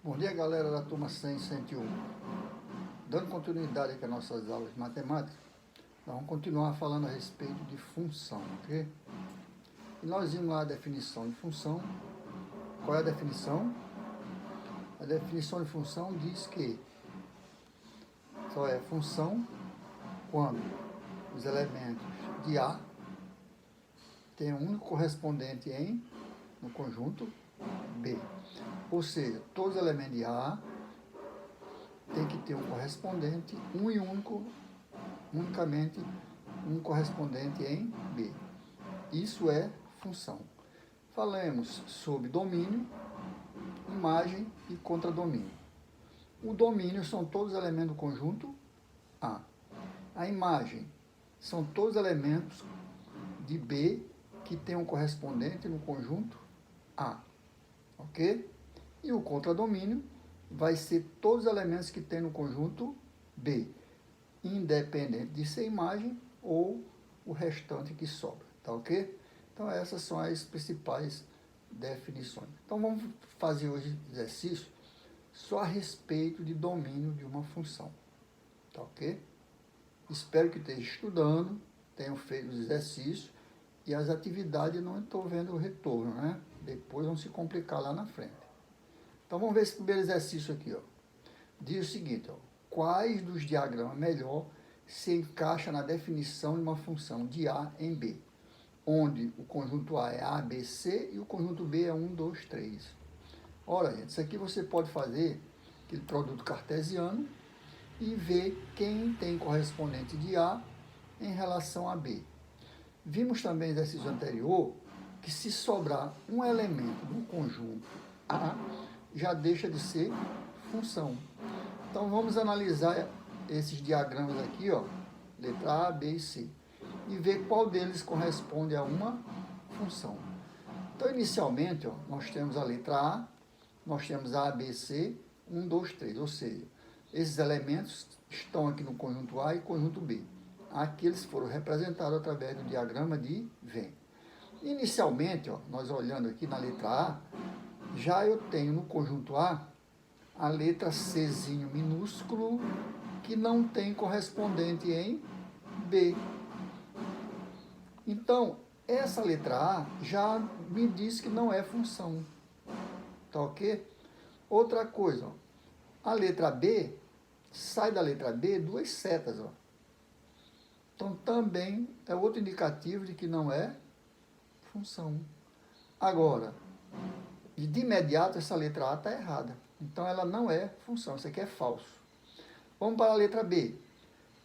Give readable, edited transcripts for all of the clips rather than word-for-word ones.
Bom dia, galera da turma 100 e 101. Dando continuidade aqui às nossas aulas de matemática, nós vamos continuar falando a respeito de função, ok? E nós vimos lá a definição de função. Qual é a definição? A definição de função diz que só é função quando os elementos de A têm um único correspondente no conjunto B. Ou seja, todos os elementos de A tem que ter um correspondente, unicamente um correspondente em B. Isso é função. Falamos sobre domínio, imagem e contradomínio. O domínio são todos os elementos do conjunto A. A imagem são todos os elementos de B que tem um correspondente no conjunto A. Ok? E o contradomínio vai ser todos os elementos que tem no conjunto B, independente de ser imagem ou o restante que sobra, tá ok? Então essas são as principais definições. Então vamos fazer hoje exercício só a respeito de domínio de uma função, tá ok? Espero que esteja estudando, tenham feito os exercícios e as atividades não estou vendo o retorno, né? Depois vão se complicar lá na frente. Então vamos ver esse primeiro exercício aqui, ó. Diz o seguinte, ó, quais dos diagramas melhor se encaixa na definição de uma função de A em B, onde o conjunto A é A, B, C e o conjunto B é 1, 2, 3. Ora, gente, isso aqui você pode fazer aquele produto cartesiano e ver quem tem correspondente de A em relação a B. Vimos também no exercício anterior que se sobrar um elemento do conjunto A, já deixa de ser função. Então vamos analisar esses diagramas aqui, ó, letra A, B e C, e ver qual deles corresponde a uma função. Então inicialmente, ó, nós temos a letra A, nós temos A, B, C, 1, 2, 3, ou seja, esses elementos estão aqui no conjunto A e conjunto B. Aqui eles foram representados através do diagrama de Venn. Inicialmente, ó, nós olhando aqui na letra A, já eu tenho no conjunto a letra Czinho minúsculo, que não tem correspondente em B. Então, essa letra A já me diz que não é função. Tá ok? Outra coisa, ó, a letra B, sai da letra B duas setas, ó. Então, também é outro indicativo de que não é função. Agora, de imediato, essa letra A está errada. Então, ela não é função. Isso aqui é falso. Vamos para a letra B.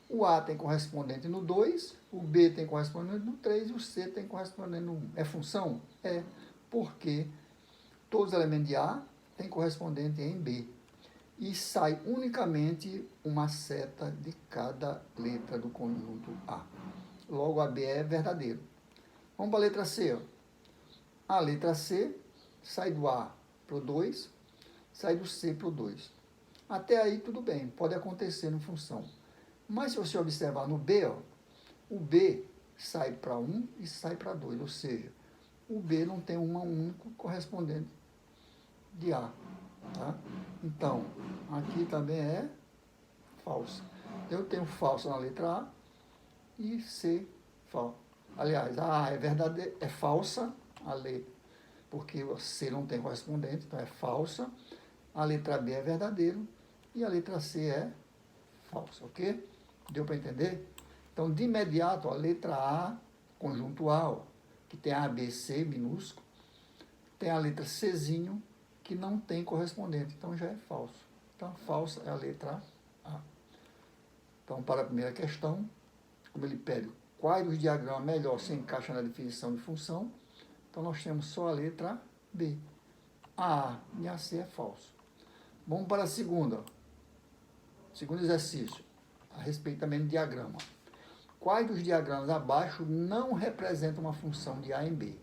O A tem correspondente no 2, o B tem correspondente no 3 e o C tem correspondente no 1. É função? É, porque todos os elementos de A têm correspondente em B. E sai unicamente uma seta de cada letra do conjunto A. Logo, a B é verdadeiro. Vamos para a letra C. Ó. A letra C sai do A para o 2, sai do C para o 2. Até aí tudo bem, pode acontecer no função. Mas se você observar no B, ó, o B sai para 1 e sai para 2, ou seja, o B não tem um único correspondente de A. Tá? Então, aqui também é falso. Eu tenho falso na letra A e C falso. Aliás, a A é verdadeira, é falsa, a letra, porque o C não tem correspondente, então é falsa. A letra B é verdadeiro e a letra C é falsa, ok? Deu para entender? Então, de imediato, a letra A, conjunto A, ó, que tem A, B, C minúsculo, tem a letra Czinho, que não tem correspondente, então já é falso. Então, falsa é a letra A. Então, para a primeira questão, como ele pede quais dos diagramas melhor se encaixam na definição de função, então nós temos só a letra B. A e a C é falso. Vamos para a segunda. Segundo exercício, a respeito também do diagrama. Quais dos diagramas abaixo não representam uma função de A em B?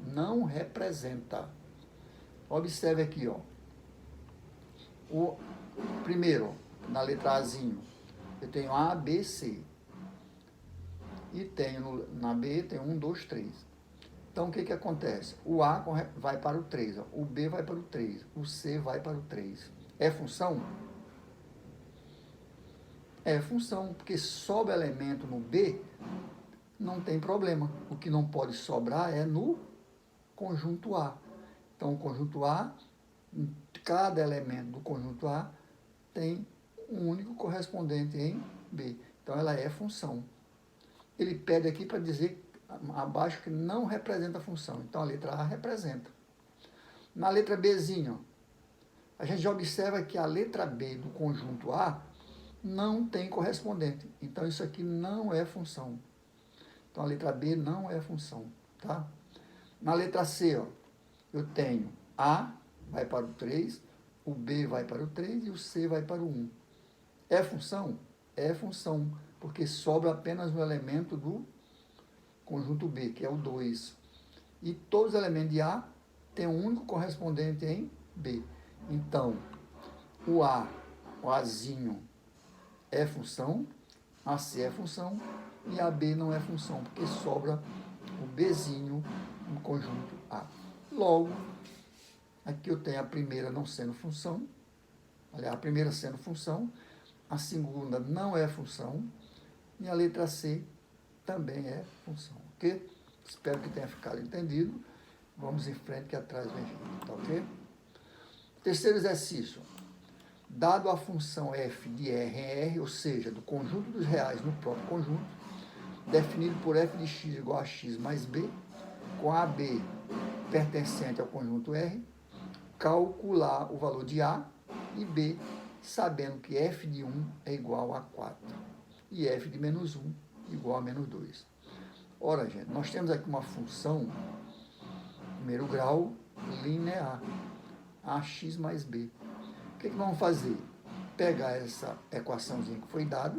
Não representa. Observe aqui, ó. O primeiro, na letra Azinho, eu tenho A, B, C. E tenho na B, tem 1, 2, 3. Então, o que acontece? O A vai para o 3, ó. O B vai para o 3, o C vai para o 3. É função? É função, porque sobra elemento no B, não tem problema. O que não pode sobrar é no conjunto A. Então, o conjunto A, cada elemento do conjunto A tem um único correspondente em B. Então, ela é função. Ele pede aqui para dizer abaixo que não representa a função. Então, a letra A representa. Na letra Bzinho, a gente já observa que a letra B do conjunto A não tem correspondente. Então, isso aqui não é função. Então, a letra B não é função, tá? Na letra C, ó, eu tenho A vai para o 3, o B vai para o 3 e o C vai para o 1. É função? É função, porque sobra apenas um elemento do conjunto B, que é o 2. E todos os elementos de A têm um único correspondente em B. Então, o A, o Azinho, é função, a C é função e a B não é função, porque sobra o Bzinho no conjunto A. Logo, aqui eu tenho a primeira não sendo função, aliás, a primeira sendo função, a segunda não é função e a letra C também é função, ok? Espero que tenha ficado entendido. Vamos em frente que atrás vem gente, tá ok? Terceiro exercício. Dado a função f de R em R, ou seja, do conjunto dos reais no próprio conjunto, definido por f de x igual a x mais b, com AB pertencente ao conjunto R, calcular o valor de A e B, sabendo que f de 1 é igual a 4 e f de menos 1 igual a menos 2. Ora, gente, nós temos aqui uma função, primeiro grau, linear, ax mais b. O que nós vamos fazer? Pegar essa equaçãozinha que foi dada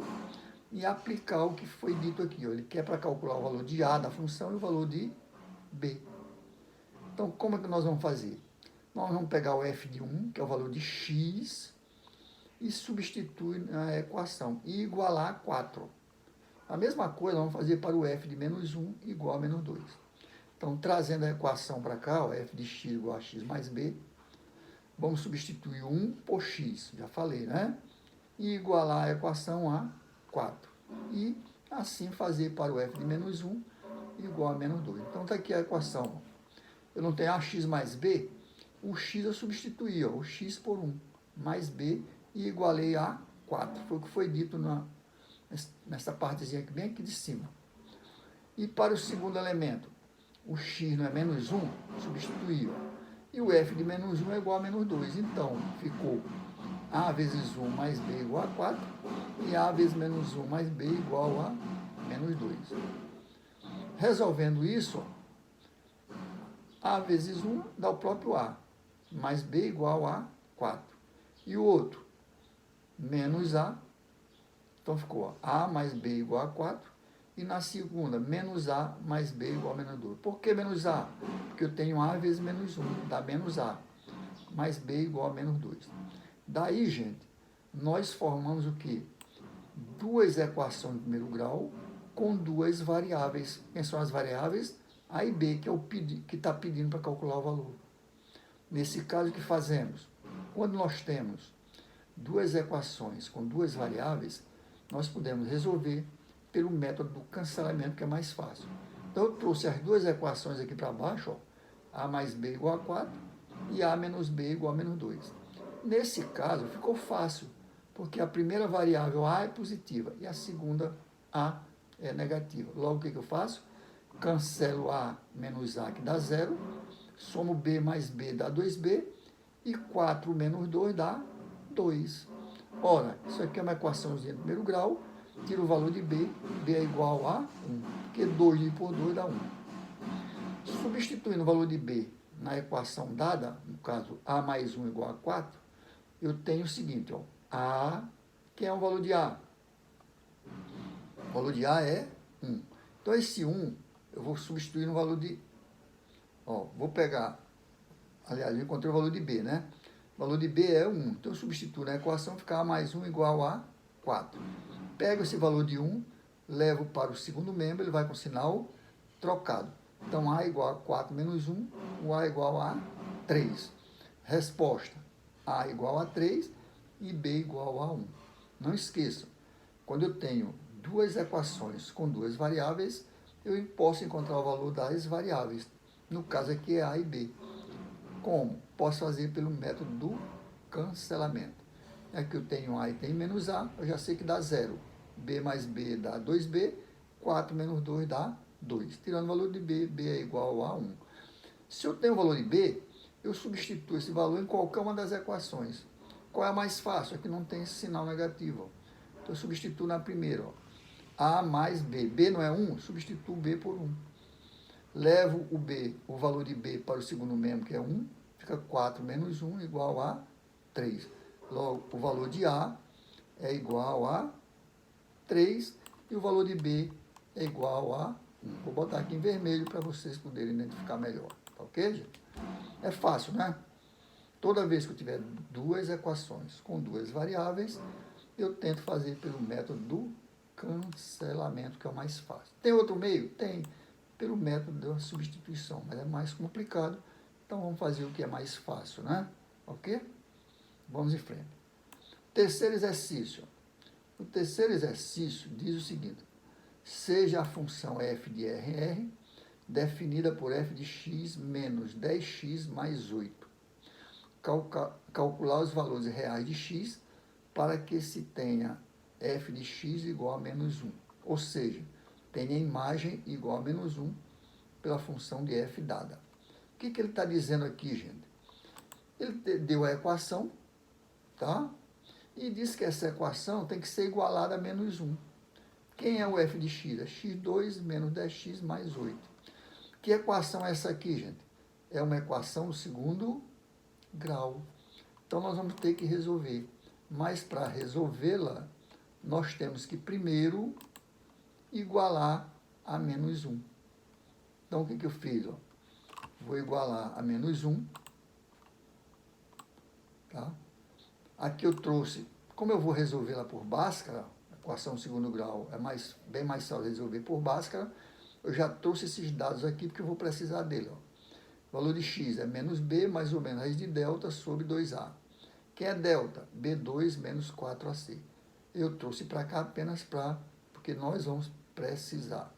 e aplicar o que foi dito aqui. Ó. Ele quer para calcular o valor de A da função e o valor de B. Então, como é que nós vamos fazer? Nós vamos pegar o f de 1, que é o valor de x, e substituir na equação, e igualar a 4. A mesma coisa vamos fazer para o f de menos 1 igual a menos 2. Então, trazendo a equação para cá, ó, f de x igual a x mais b, vamos substituir 1 por x, já falei, né? E igualar a equação a 4. E assim fazer para o f de menos 1 igual a menos 2. Então, está aqui a equação. Eu não tenho ax mais b, o x eu substituí, ó, o x por 1, mais b, e igualei a 4. Foi o que foi dito nessa partezinha aqui, bem aqui de cima. E para o segundo elemento, o x não é menos 1, substituí, ó. E o f de menos 1 é igual a menos 2. Então, ficou a vezes 1 mais b igual a 4 e a vezes menos 1 mais b igual a menos 2. Resolvendo isso, a vezes 1 dá o próprio a, mais b igual a 4. E o outro, menos a, então ficou a mais b igual a 4. E na segunda, menos a mais b igual a menos 2. Por que menos a? Porque eu tenho a vezes menos 1, dá menos a, mais b igual a menos 2. Daí, gente, nós formamos o quê? Duas equações de primeiro grau com duas variáveis. Quem são as variáveis? A e b, que é o que está pedindo para calcular o valor. Nesse caso, o que fazemos? Quando nós temos duas equações com duas variáveis, nós podemos resolver pelo método do cancelamento, que é mais fácil. Então, eu trouxe as duas equações aqui para baixo, ó, a mais b igual a 4 e a menos b igual a menos 2. Nesse caso, ficou fácil, porque a primeira variável a é positiva e a segunda a é negativa. Logo, o que eu faço? Cancelo a menos a, que dá 0, somo b mais b dá 2b, e 4 menos 2 dá 2. Ora, isso aqui é uma equaçãozinha de primeiro grau, tiro o valor de b, b é igual a 1, porque 2 dividido por 2 dá 1. Substituindo o valor de b na equação dada, no caso a mais 1 igual a 4, eu tenho o seguinte, ó, a, que é o valor de a. O valor de a é 1. Então, esse 1, eu vou substituir no valor de, ó, vou pegar, aliás, eu encontrei o valor de b, né? O valor de b é 1. Então, eu substituo na equação, fica a mais 1 igual a 4. Pego esse valor de 1, levo para o segundo membro, ele vai com sinal trocado. Então, a igual a 4 menos 1, o a igual a 3. Resposta. A igual a 3 e B igual a 1. Não esqueçam, quando eu tenho duas equações com duas variáveis, eu posso encontrar o valor das variáveis. No caso aqui é A e B. Como? Posso fazer pelo método do cancelamento. Aqui eu tenho A e tenho menos A, eu já sei que dá 0. B mais B dá 2B, 4 menos 2 dá 2. Tirando o valor de B, B é igual a 1. Se eu tenho o valor de B, eu substituo esse valor em qualquer uma das equações. Qual é a mais fácil? Aqui não tem esse sinal negativo. Então eu substituo na primeira. A mais B. B não é 1? Substituo B por 1. Levo o B, o valor de B para o segundo membro, que é 1. Fica 4 menos 1 igual a 3. Logo, o valor de A é igual a 3 e o valor de B é igual a 1. Vou botar aqui em vermelho para vocês poderem identificar melhor. Tá ok, gente? É fácil, né? Toda vez que eu tiver duas equações com duas variáveis, eu tento fazer pelo método do cancelamento, que é o mais fácil. Tem outro meio? Tem. Pelo método da substituição, mas é mais complicado. Então, vamos fazer o que é mais fácil, né? Ok? Vamos em frente. Terceiro exercício. O terceiro exercício diz o seguinte: seja a função f de RR definida por f de x menos 10x mais 8. Calcular os valores reais de x para que se tenha f de x igual a menos 1. Ou seja, tenha imagem igual a menos 1 pela função de f dada. O que ele está dizendo aqui, gente? Ele deu a equação, tá? E disse que essa equação tem que ser igualada a menos 1. Quem é o f de x? É x2 menos 10x mais 8. Que equação é essa aqui, gente? É uma equação do segundo grau. Então, nós vamos ter que resolver. Mas, para resolvê-la, nós temos que primeiro igualar a menos 1. Então, o que eu fiz? Ó? Vou igualar a menos 1. Tá? Aqui eu trouxe, como eu vou resolvê-la por Bhaskara, a equação do segundo grau é bem mais fácil resolver por Bhaskara, eu já trouxe esses dados aqui porque eu vou precisar dele. Ó. O valor de x é menos b mais ou menos raiz de delta sobre 2a. Quem é delta? B2 menos 4ac. Eu trouxe para cá apenas porque nós vamos precisar.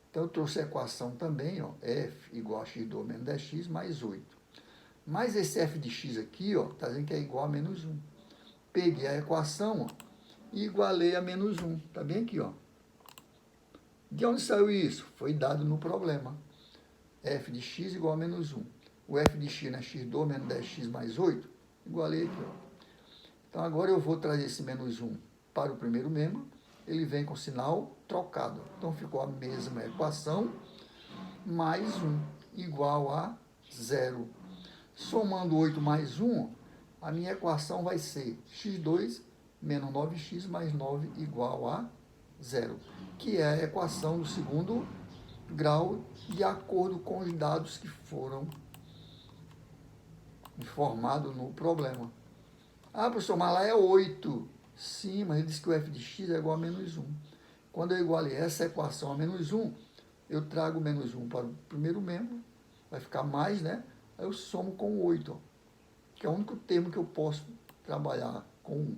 Então, eu trouxe a equação também, ó, f igual a x2 menos 10x mais 8. Mas esse f de x aqui, está dizendo que é igual a menos 1. Peguei a equação, e igualei a menos 1. Está bem aqui, ó. De onde saiu isso? Foi dado no problema. F de x igual a menos 1. O f de x é x2 menos 10x mais 8. Igualei aqui, ó. Então, agora eu vou trazer esse menos 1 para o primeiro membro. Ele vem com sinal trocado. Então, ficou a mesma equação, mais 1, igual a 0. Somando 8 mais 1, a minha equação vai ser x2 menos 9x mais 9 igual a 0, que é a equação do segundo grau, de acordo com os dados que foram informados no problema. Ah, professor, mas lá é 8. Sim, mas ele disse que o f de x é igual a menos 1. Quando eu igualei essa equação a menos 1, eu trago menos 1 para o primeiro membro, vai ficar mais, né? Aí eu somo com 8, ó, que é o único termo que eu posso trabalhar com 1.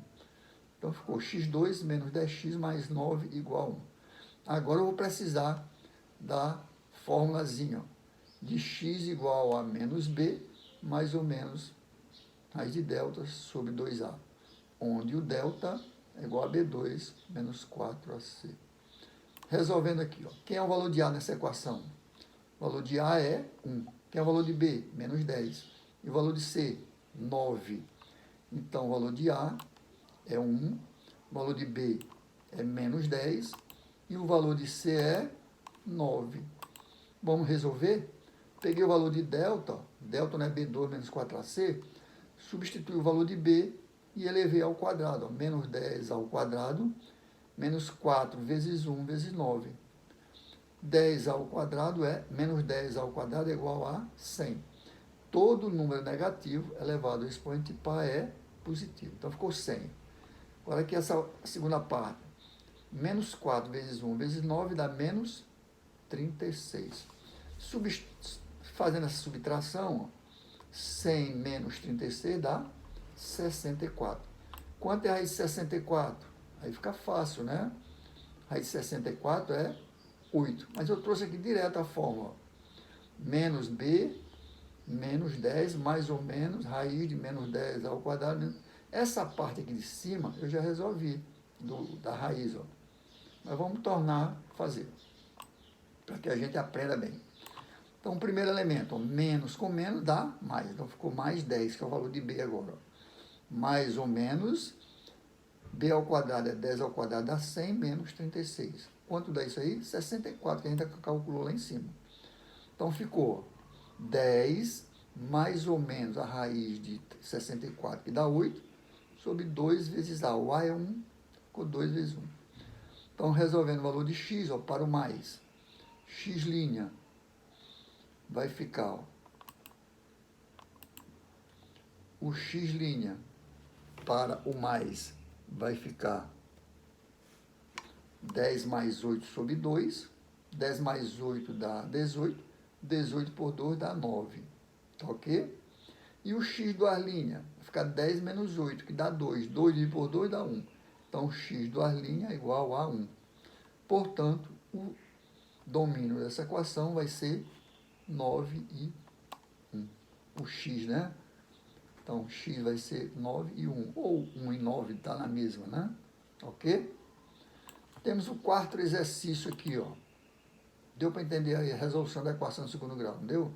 Então, ficou x2 menos 10x mais 9 igual a 1. Agora, eu vou precisar da formulazinha, ó, de x igual a menos b, mais ou menos raiz de delta sobre 2a, onde o delta é igual a b2 menos 4ac. Resolvendo aqui, ó, quem é o valor de a nessa equação? O valor de a é 1. Quem é o valor de b? Menos 10. E o valor de c? 9. Então, o valor de a é 1, o valor de b é menos 10 e o valor de c é 9. Vamos resolver? Peguei o valor de delta, delta não é b2 menos 4ac, substitui o valor de b e elevei ao quadrado, ó, menos 10 ao quadrado, menos 4 vezes 1 vezes 9. 10 ao quadrado menos 10 ao quadrado é igual a 100. Todo número negativo elevado ao expoente par é positivo. Então, ficou 100. Agora, aqui essa segunda parte. Menos 4 vezes 1 vezes 9 dá menos 36. Fazendo essa subtração, ó, 100 menos 36 dá 64. Quanto é a raiz de 64? Aí fica fácil, né? Raiz de 64 é 8. Mas eu trouxe aqui direto a fórmula. Menos b, menos 10, mais ou menos, raiz de menos 10 ao quadrado. Essa parte aqui de cima eu já resolvi, da raiz. Ó. Mas vamos fazer, para que a gente aprenda bem. Então, o primeiro elemento, ó, menos com menos dá mais. Então, ficou mais 10, que é o valor de b agora. Ó. Mais ou menos, b ao quadrado é 10 ao quadrado, dá 100 menos 36. Quanto dá isso aí? 64, que a gente calculou lá em cima. Então, ficou 10 mais ou menos a raiz de 64, que dá 8, sobre 2 vezes a. O a é 1, ficou 2 vezes 1. Então, resolvendo o valor de x, ó, para o mais, x' vai ficar, ó, o x' para o mais vai ficar 10 mais 8 sobre 2, 10 mais 8 dá 18, 18 por 2 dá 9, tá ok? E o x do ar' vai ficar 10 menos 8, que dá 2, 2 dividido por 2 dá 1. Então, o x do ar' é igual a 1. Portanto, o domínio dessa equação vai ser 9 e 1. O x, né? Então, x vai ser 9 e 1. Ou 1 e 9 está na mesma, né? Ok? Temos o quarto exercício aqui, ó. Deu para entender a resolução da equação do segundo grau, não deu?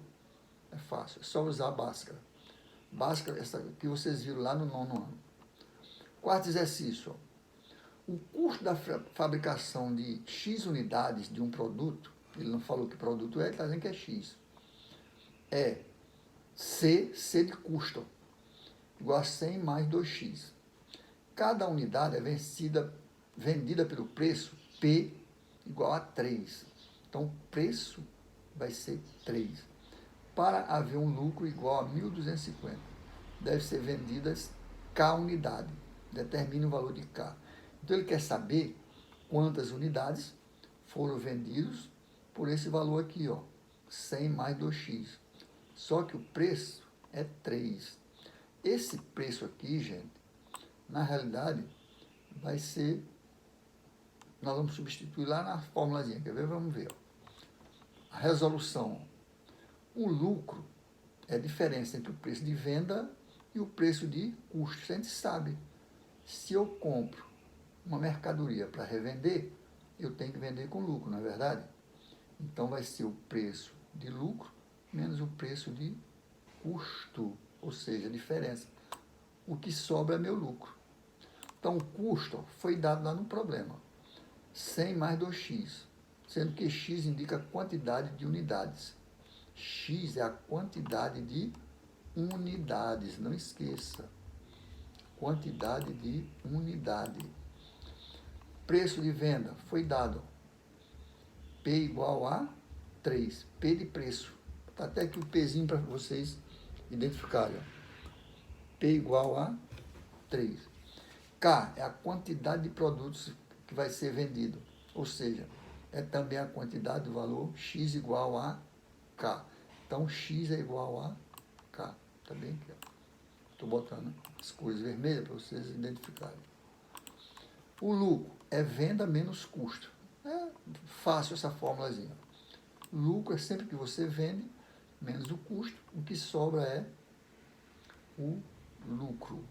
É fácil, é só usar a Bhaskara. Bhaskara, essa que vocês viram lá no 9º ano. Quarto exercício, ó. O custo da fabricação de X unidades de um produto, ele não falou que produto é, ele está dizendo que é X, é C de custo, igual a 100 mais 2x. Cada unidade é vendida pelo preço P igual a 3. Então, o preço vai ser 3. Para haver um lucro igual a 1.250, deve ser vendidas K unidade. Determine o valor de K. Então, ele quer saber quantas unidades foram vendidas por esse valor aqui, ó, 100 mais 2x. Só que o preço é 3. Esse preço aqui, gente, na realidade, vai ser... Nós vamos substituir lá na formulazinha. Quer ver? Vamos ver. Ó. A resolução. O lucro é a diferença entre o preço de venda e o preço de custo. A gente sabe. Se eu compro uma mercadoria para revender, eu tenho que vender com lucro, não é verdade? Então, vai ser o preço de lucro menos o preço de custo, ou seja, a diferença. O que sobra é meu lucro. Então, o custo foi dado lá no problema. 100 mais 2x, sendo que x indica a quantidade de unidades. X é a quantidade de unidades, não esqueça. Quantidade de unidade. Preço de venda foi dado. P igual a 3. P de preço. Está até aqui o Pzinho para vocês identificarem. P igual a 3. K é a quantidade de produtos que vai ser vendido. Ou seja, é também a quantidade do valor x igual a K. Então, x é igual a K. Está bem aqui, ó. Estou botando as cores vermelhas para vocês identificarem. O lucro é venda menos custo. É fácil essa formulazinha. Lucro é sempre que você vende, menos o custo. O que sobra é o lucro.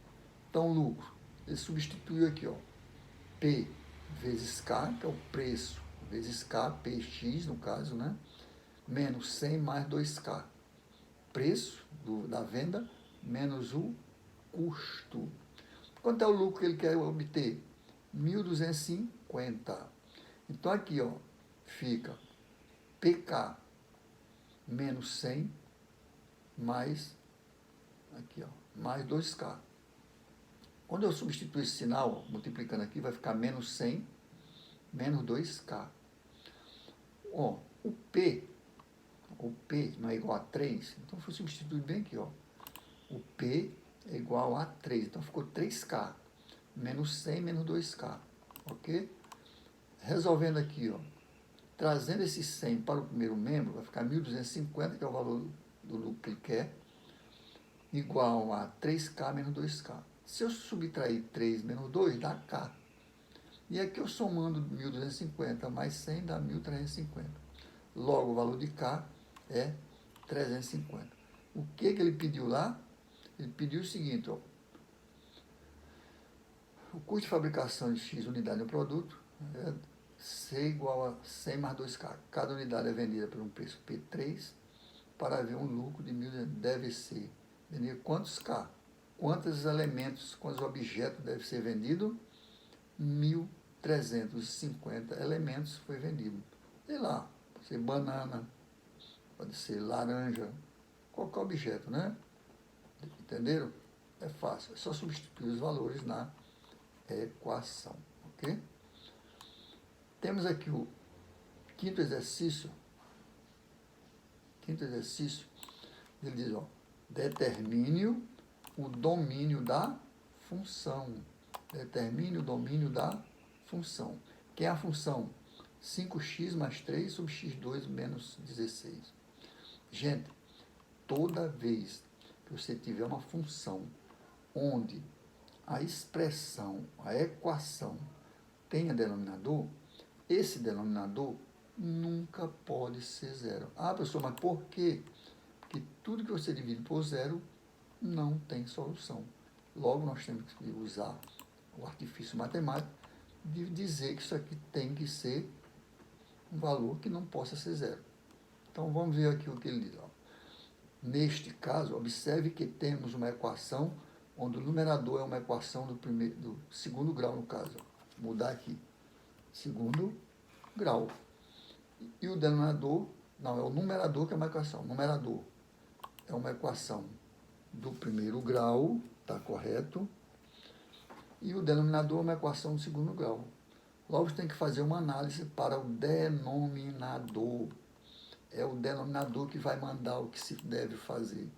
Então, lucro, ele substituiu aqui, ó, P vezes K, que é o preço, vezes K, PX no caso, né? Menos 100 mais 2K. Preço da venda menos o custo. Quanto é o lucro que ele quer obter? 1.250. Então, aqui, ó, fica PK menos 100 mais, aqui, ó, mais 2K. Quando eu substituir esse sinal, ó, multiplicando aqui, vai ficar menos 100 menos 2K. Ó, o P não é igual a 3, então foi substituído bem aqui, ó. O P é igual a 3, então ficou 3K, menos 100 menos 2K, ok? Resolvendo aqui, ó, trazendo esse 100 para o primeiro membro, vai ficar 1.250, que é o valor do lucro que ele quer, igual a 3K menos 2K. Se eu subtrair 3 menos 2, dá K. E aqui eu somando 1.250 mais 100 dá 1.350. Logo, o valor de K é 350. O que ele pediu lá? Ele pediu o seguinte, ó, o custo de fabricação de X unidade do produto é C igual a 100 mais 2K. Cada unidade é vendida por um preço P3 para haver um lucro de 1.000, deve ser vendido quantos K? Quantos elementos, quantos objetos deve ser vendido? 1.350 elementos foi vendido. Sei lá, pode ser banana, pode ser laranja, qualquer objeto, né? Entenderam? É fácil, é só substituir os valores na equação, ok? Temos aqui o quinto exercício. Ele diz, ó, determine o domínio da função. Determine o domínio da função. Que é a função 5x mais 3 sobre x2 menos 16. Gente, toda vez que você tiver uma função onde a expressão, a equação tenha denominador, esse denominador nunca pode ser zero. Ah, professor, mas por quê? Porque tudo que você divide por zero não tem solução. Logo, nós temos que usar o artifício matemático de dizer que isso aqui tem que ser um valor que não possa ser zero. Então, vamos ver aqui o que ele diz. Ó. Neste caso, observe que temos uma equação onde o numerador é uma equação do segundo grau, no caso. Vou mudar aqui. Segundo grau. E o denominador, não, é o numerador que é uma equação. O numerador é uma equação do primeiro grau, está correto? E o denominador é uma equação do segundo grau. Logo, você tem que fazer uma análise para o denominador. É o denominador que vai mandar o que se deve fazer.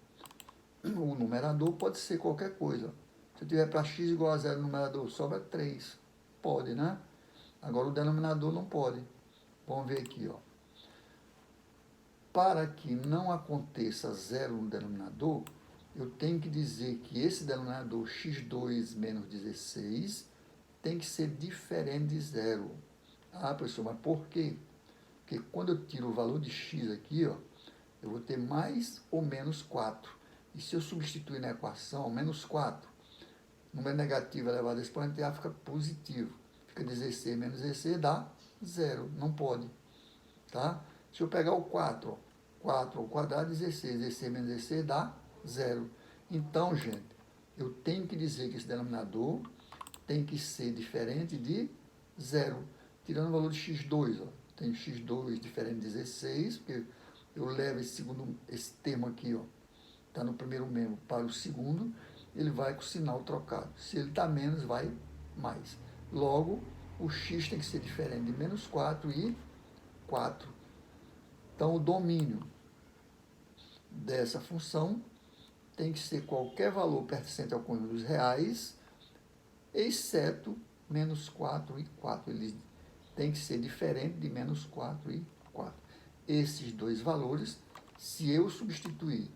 O numerador pode ser qualquer coisa. Se eu tiver para x igual a 0 no numerador, sobra 3. Pode, né? Agora, o denominador não pode. Vamos ver aqui, ó. Para que não aconteça zero no denominador, eu tenho que dizer que esse denominador x2 menos 16 tem que ser diferente de zero. Ah, professor, mas por quê? Porque quando eu tiro o valor de x aqui, ó, eu vou ter mais ou menos 4. E se eu substituir na equação, menos 4, número negativo elevado a expoente A fica positivo. Fica 16 menos 16 dá 0. Não pode. Tá? Se eu pegar o 4, ó, 4 ao quadrado, 16. 16 menos 16 dá 0. Então, gente, eu tenho que dizer que esse denominador tem que ser diferente de 0. Tirando o valor de x2, ó. Tem x2 diferente de 16, porque eu levo esse termo aqui, ó, está no primeiro membro para o segundo, ele vai com o sinal trocado. Se ele está menos, vai mais. Logo, o x tem que ser diferente de menos 4 e 4. Então, o domínio dessa função tem que ser qualquer valor pertencente ao conjunto dos reais, exceto menos 4 e 4. Ele tem que ser diferente de menos 4 e 4. Esses dois valores, se eu substituir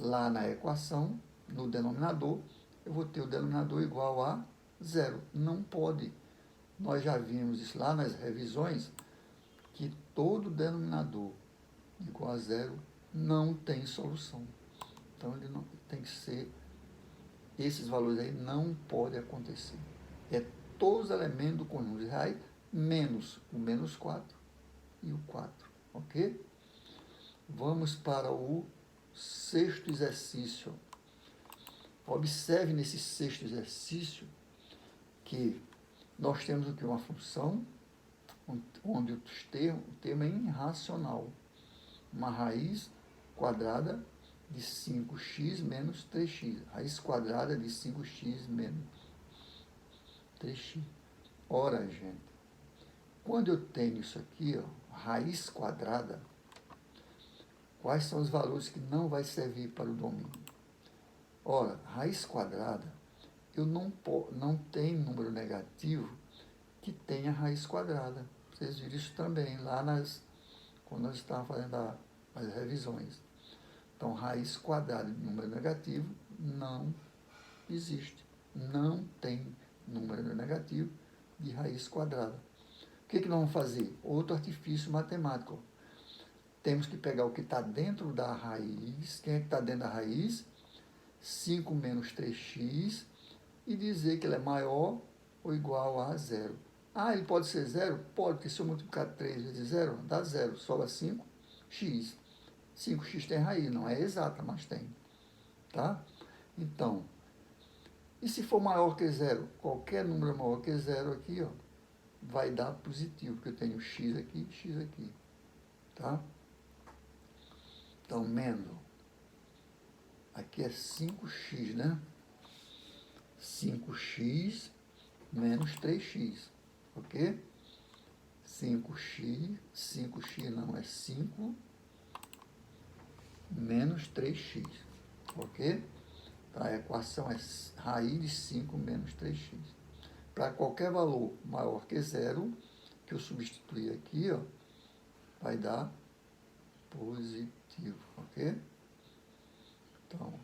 lá na equação, no denominador, eu vou ter o denominador igual a 0. Não pode. Nós já vimos isso lá nas revisões, que todo denominador igual a 0 não tem solução. Então, ele não tem que ser, esses valores aí não podem acontecer. É todos os elementos do conjunto de reais, menos o menos 4 e o 4. Ok? Vamos para o sexto exercício. Observe nesse sexto exercício que nós temos o que? Uma função onde o termo é irracional. Uma raiz quadrada de 5x menos 3x. Raiz quadrada de 5x menos 3x. Ora, gente, quando eu tenho isso aqui, ó, raiz quadrada, quais são os valores que não vai servir para o domínio? Ora, raiz quadrada, eu não tenho número negativo que tenha raiz quadrada. Vocês viram isso também lá quando nós estávamos fazendo as revisões. Então, raiz quadrada de número negativo não existe. Não tem número negativo de raiz quadrada. O que nós vamos fazer? Outro artifício matemático. Temos que pegar o que está dentro da raiz. Quem é que está dentro da raiz? 5 menos 3x, e dizer que ele é maior ou igual a zero. Ah, ele pode ser zero? Pode, porque se eu multiplicar 3 vezes zero, dá zero, sobra 5x. 5x tem raiz, não é exata, mas tem. Tá? Então, e se for maior que zero? Qualquer número maior que zero aqui, ó, vai dar positivo, porque eu tenho x aqui. Tá? Então, menos. Aqui é 5x, né? 5x menos 3x, ok? 5x não, é 5 menos 3x, ok? Então, a equação é raiz de 5 menos 3x. Para qualquer valor maior que zero, que eu substituir aqui, ó, vai dar positivo, ok? Então,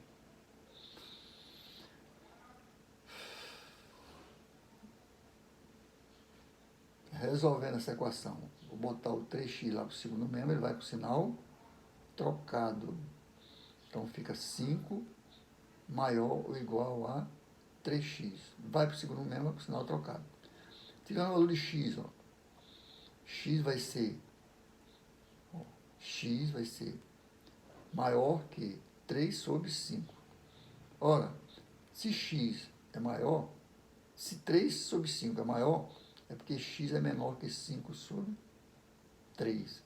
resolvendo essa equação, vou botar o 3x lá para o segundo membro, ele vai para o sinal trocado. Então, fica 5 maior ou igual a 3x. Vai para o segundo membro, vai para o sinal trocado. Tirando o valor de x, ó, x vai ser maior que 3 sobre 5. Ora, se x é maior, se 3 sobre 5 é maior, é porque x é menor que 5 sobre 3.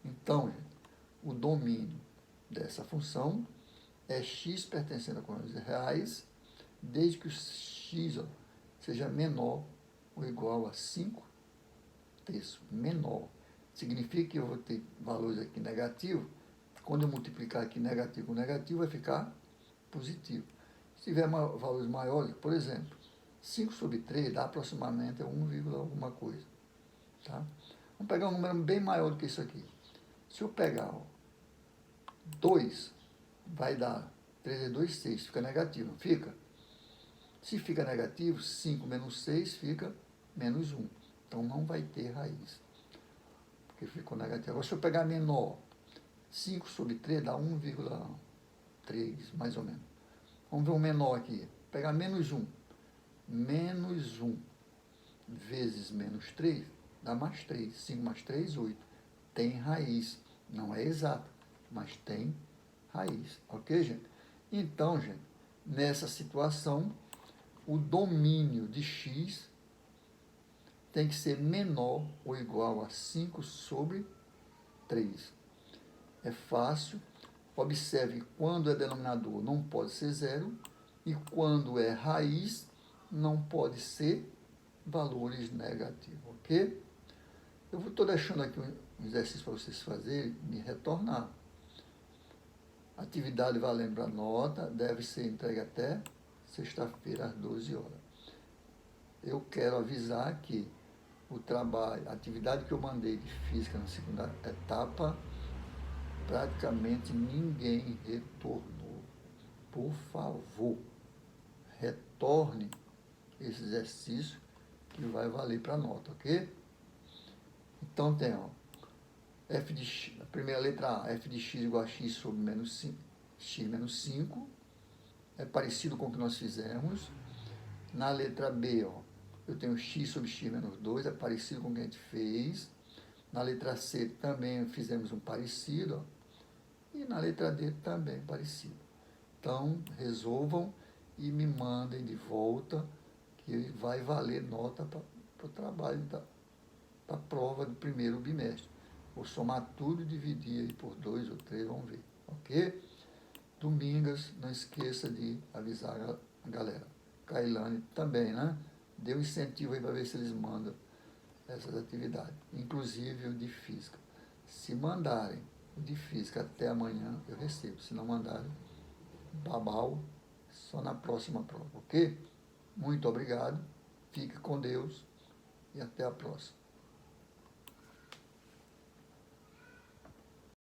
Então, gente, o domínio dessa função é x pertencendo a quantidades reais, desde que o x, ó, seja menor ou igual a 5 terços. Menor. Significa que eu vou ter valores aqui negativos. Quando eu multiplicar aqui negativo com negativo, vai ficar positivo. Se tiver valores maiores, por exemplo, 5 sobre 3 dá aproximadamente 1, alguma coisa. Tá? Vamos pegar um número bem maior do que isso aqui. Se eu pegar 2, vai dar 3 vezes 2, 6, fica negativo, não fica? Se fica negativo, 5 menos 6 fica menos 1. Então não vai ter raiz, porque ficou negativo. Agora, se eu pegar menor, 5 sobre 3 dá 1,3, mais ou menos. Vamos ver um menor aqui. Pegar menos 1. Menos 1 vezes menos 3 dá mais 3. 5 mais 3, 8. Tem raiz. Não é exato, mas tem raiz. Ok, gente? Então, gente, nessa situação, o domínio de x tem que ser menor ou igual a 5 sobre 3. É fácil. Observe, quando é denominador não pode ser zero, e quando é raiz não pode ser valores negativos, ok? Eu estou deixando aqui um exercício para vocês fazerem e retornar. Atividade valendo para nota, deve ser entregue até sexta-feira às 12 horas. Eu quero avisar que o trabalho, a atividade que eu mandei de física na segunda etapa, praticamente ninguém retornou. Por favor, retorne esse exercício que vai valer para a nota, ok? Então tem, ó, f de x, a primeira letra A, f de x igual a x sobre x menos 5, é parecido com o que nós fizemos. Na letra B, ó, eu tenho x sobre x menos 2, é parecido com o que a gente fez. Na letra C também fizemos um parecido, ó. E na letra D também parecido. Então, resolvam e me mandem de volta, que vai valer nota para o trabalho da prova do primeiro bimestre. Vou somar tudo e dividir aí por 2 ou 3, vamos ver. Ok? Domingas, não esqueça de avisar a galera. Kailane também, né? Dê um incentivo aí para ver se eles mandam essas atividades. Inclusive o de física. Se mandarem o de física até amanhã, eu recebo. Se não mandarem, babau, só na próxima prova, ok? Muito obrigado, fique com Deus e até a próxima.